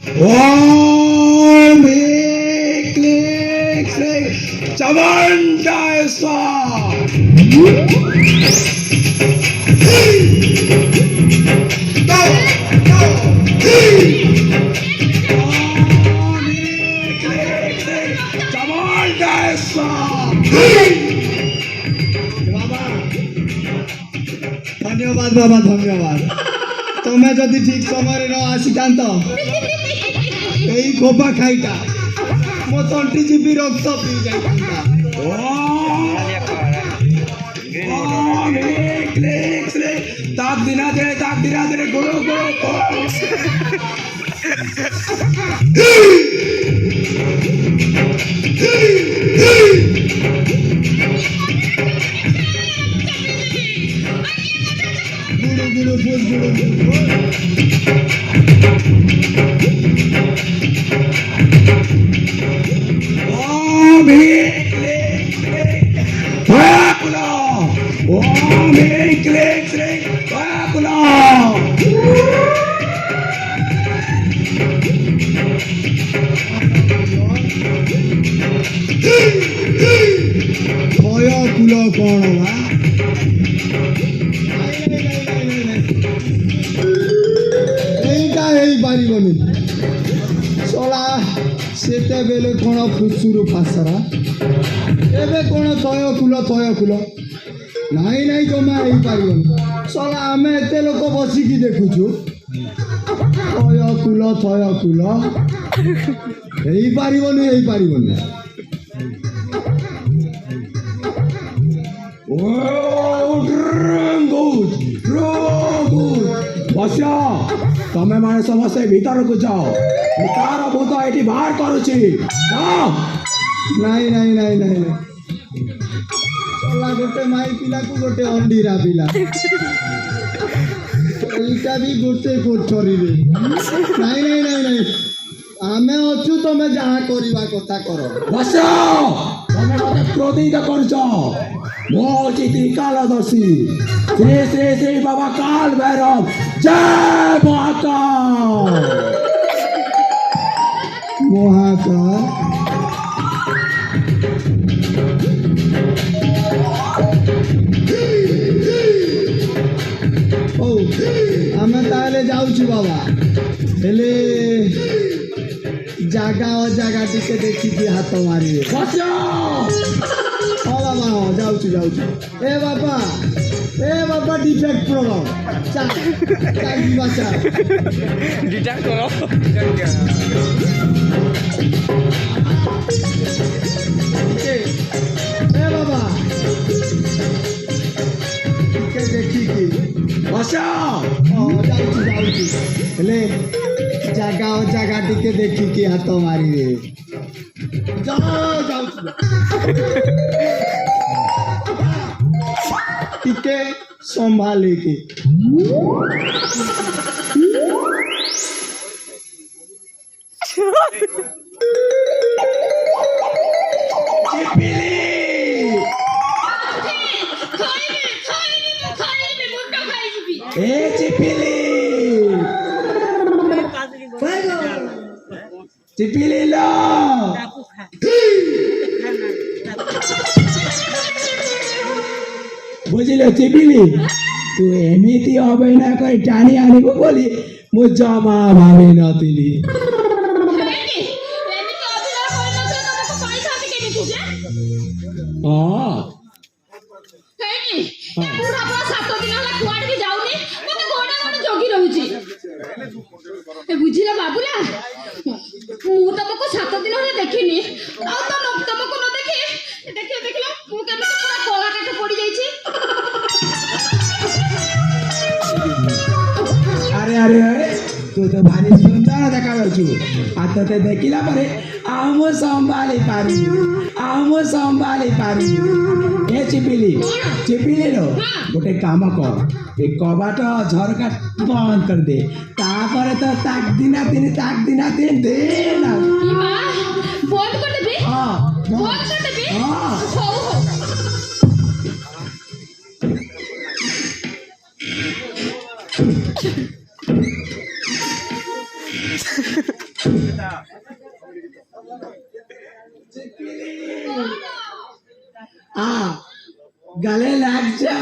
One big click, click. Chamanda star. Chamanda star. धन्यवाद बाबा धन्यवाद तुम्हें जदि ठीक समय न आसीता यही गोपा खाईटा मो तंटी जीवी रक्त पी जाता ताक दिना दे गोलो गोलो कौन पारबनी चला सेते बेले कौन फुसुरु फासरा एबे कौन तय कुल नाई नाई जमा हो पारबनी चला आम एत लोक बसिकी देखुचु तय कुल हो पारबनी बसा तमे माने समस्या भीतर को जाओ तार भूत ये बाहर करुची नाई नाई नाई नाई चला गोटे माई पिला को गोटे अंडीरा पिला एटा भी गोटे कोठरी रे नाई नाई नाई नाई आमे अछु तमे जहा करबा कथा करो बसा तमे मते क्रोधित करछो मो चिति कालदर्शी श्री श्री श्री बाबा काल भैरव जय महाकाल महाकाल ओ आमे ताले जाउछी बाबा हेले जागा और जागा टिके देखी कि हाथ मारी बाबा हाँ जाउची ए बाबा डिटेक्ट करो चाकी बचा डिटेक्ट करो ए बाबा टिके देखी कि बसा जाउची हेले जागा और जागा टिके देखी कि हाथ मारी रे जाउची टिके संभाले के चिपिली लो बुझिल चिपिली तू एमिति अभिनय कर टाणी आनेको बोली मु जमा भावी नथिली बुझिल बाबूला मु तुमको 7 दिन हो देखिनी आ तुमको न देखि देखिलो मु केमे पूरा कोला काट पड़ी जाईची अरे अरे अरे तू तो भारी सुंदर देखाउछु आता ते देखिला परे आम संभाली पारी ए चिपिली लो गोटे काम कर ए कबाट झरका बंद कर दे तापर तो ताक दिना दिन दे ना ई मां बंद कर देबे हां बंद कर देबे हां हो গালে লাগছে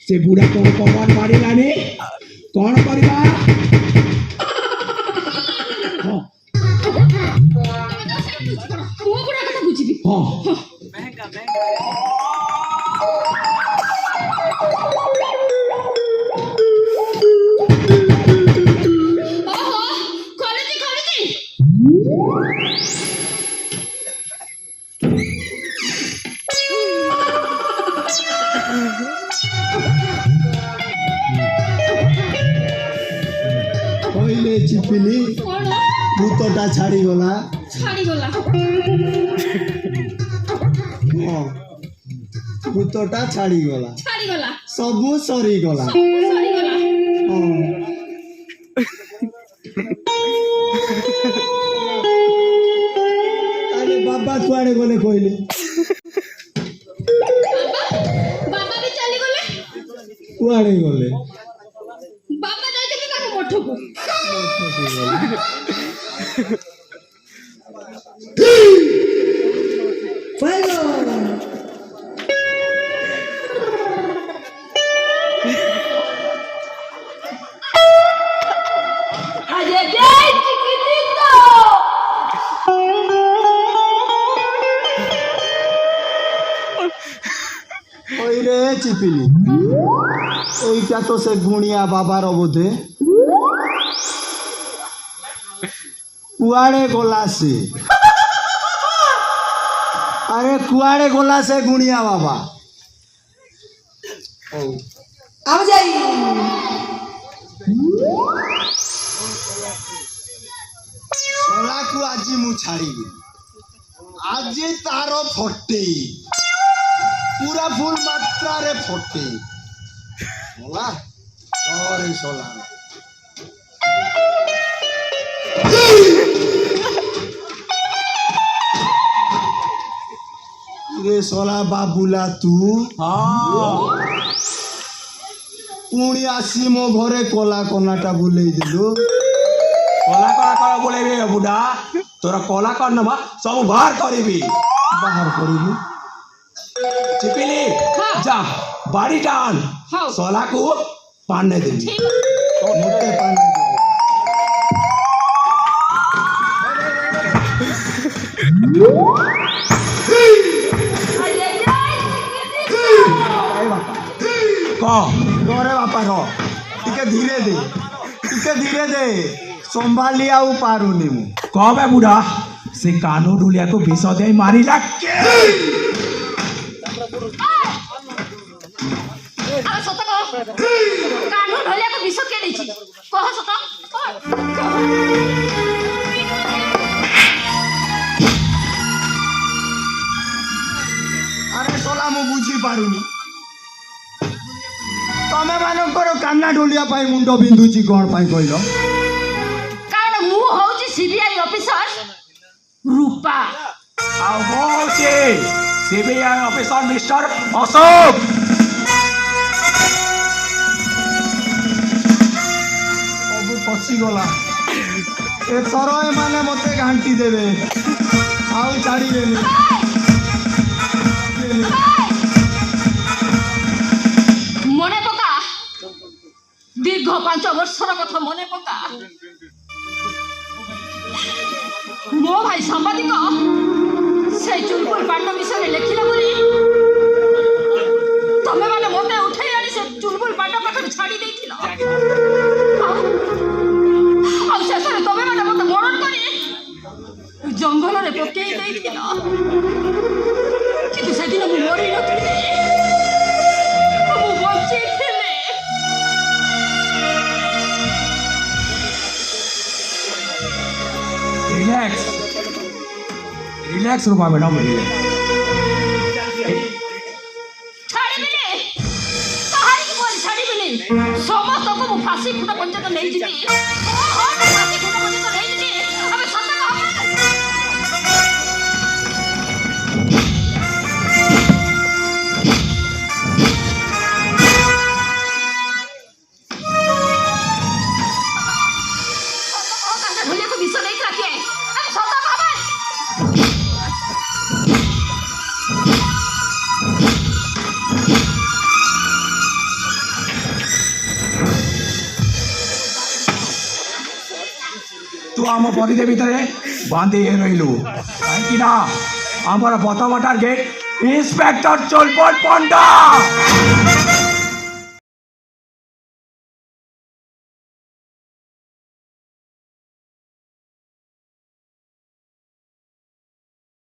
से बुढ़ा कौन कौन मारी लाने कौन परिवार चिपिली भूतटा छाड़ी गला भूतटा छाड़ी गला सबू सरी गला अरे बाबा कुआड़े गले कहले बाबा भी चली गले कुआड़े गले बाबा जाइते कि ताको मठको चिपिली ओइटा तो से गुणिया बाबार बोधे कुआड़े गोला से अरे कुआड़े गोला से गुणिया बाबा आ जाई सोला को आजी मु छाड़ी आजी तारो फटे पूरा फुल मात्रा रे फटे Sola. Sorry, Sola. रे सोला बाबुला तू पुणी आसी मो घरे कला कनाटा बुले दिलु କଲାକାର କର ବୋଲେବି ବୁଢା ତୋର କଲାକାର ନବା ସବୁ ବାହାର କରିବି बाहर करिलु ଚିପିଲି ହଁ। ଯା ବାଡ଼ିଟା ଆଣ ହଉ। ସଲାକୁ ପାଣି ଦେବି ठीक है। मोटे पानी କହ डरे बापा रो टिके धीरे दे संभाली आउ पारुनी मु କହ ବେ ବୁଢା ସେ କାନୁ ଡୁଲିଆକୁ ବିଷ ଦେଇ ମାରିଲା କେ আরে সত কহ কানু ঢলিয়াকে বিষ কে দেইছি কহ সত अरे सोला मु बुझी पारुनी तमे मानकर कान्ना ढोलिया पाई मुंड बिंदुची कोन पाई कहलो কারণ মু হউছি সিবিআই অফিসার রূপা ଆଉ ମୁଁ ହଉଛି ସିବିଆଇ ଅଫିସର ମିଷ୍ଟର ଅଶୋକ सब फसी गला एथर एमाने मते घांटी देबे आउ छाड़ीबेनी মনে পকা দীর্ঘ 5 বছর কথা মনে পকা মো ভাই সাংবাদিক সেই চুলবুল পাণ্ড বিষয়ে লেখিলা বলি তমে মানে মতে উঠাই আনি সে চুলবুল পাণ্ড কথা ছাড়ি দেইছিল আর শেষে তমে মানে মতে মরণ করে জঙ্গলরে পকেই দেইছিল কিন্তু সেদিন আমি মরি নথিলি ମୁଁ ବଞ୍ଚିଥିଲି ରିଲାକ୍ସ ରୂପା ମ୍ୟାଡ଼ାମ ଛାଡ଼ିବିନି କାହାରିକି ମୁଁ ଛାଡ଼ିବିନି ସମସ୍ତଙ୍କୁ ମୁଁ ଫାଶୀ ଖୁଣ୍ଟ ପର୍ଯ୍ୟନ୍ତ ନେଇଯିବି ଫାଶୀ ଖୁଣ୍ଟ ପର୍ଯ୍ୟନ୍ତ ନେଇଯିବି ଆମେ ସତ ঢুলিয়াକୁ ବିଷ ଦେଇଥିଲା କିଏ ଆମେ ସତ ଭାବେ ତୁ ଆମ ପରିଦେ ଭିତରେ ବାନ୍ଧି ରହିଲୁ କାହିଁକି ନା ଆମର ପ୍ରଥମ ଟାର୍ଗେଟ ଇନ୍ସପେକ୍ଟର ଚୋଲପଟ ପଣ୍ଡା